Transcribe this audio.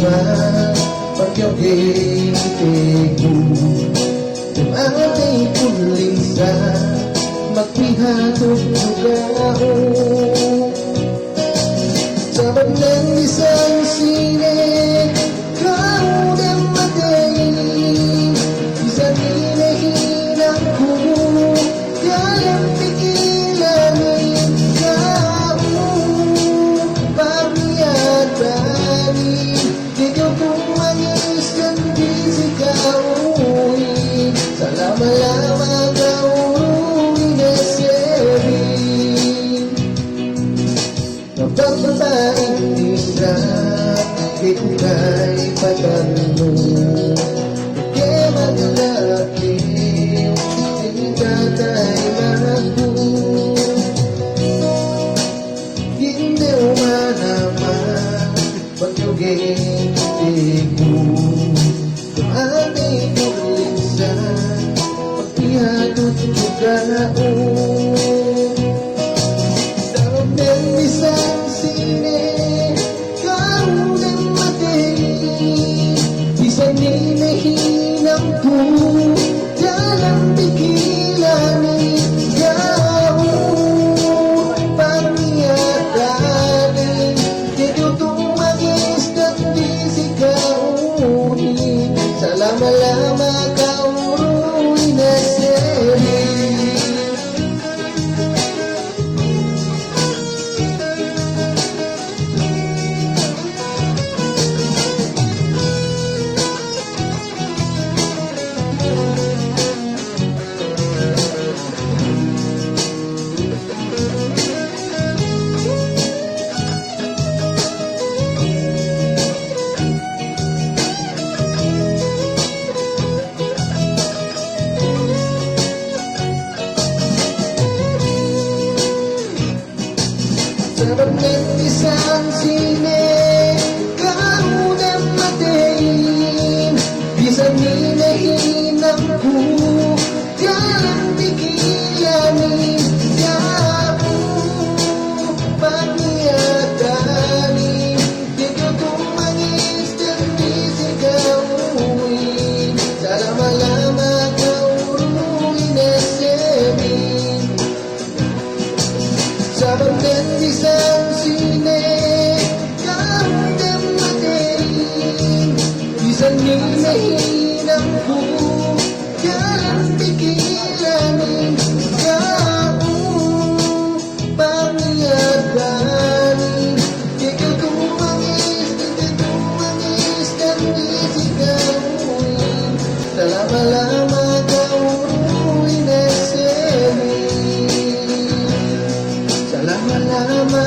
sa pagkakitigo. Tumatay kuling sa magpihatog lugao. Sa bandang isang sine, kaunang matay, isa ninahinang ko, kayang pikilanin kao. Pagmiyatanin, ikaw kong manis ng disikaoin. Sa lama-lama kauruin na serin. Kapag babaeng isa, di ko kay patanong. Kaya maglalaki, hindi tatay ako. Hindi umanaman, pagyugin ko. Tumatay kuling sa pagpihadot ko gao. Isang sine, kaunang matay, isang ninahinang po, dalang bigilanin, gao. Pagmiyatanin, ikaw tumagis ng disikaonin. Sa lama-lama kauruin na serin. Sa bandang isang sine, kaunang matayin, isang ninahinang ko, kayang bigilanin, gao. Pagmiyatanin, ikaw kong mangis ng disikaoin. Sa lama-lama kauruin na serin. Sa bandang isang sine, kaunang matayin, isang ninahinang ko, kayang bigilanin, gao. Pangiyaganin, ikaw kumangis ng disikaoin. Sa lama-lama kauruin na serin. Lama-lama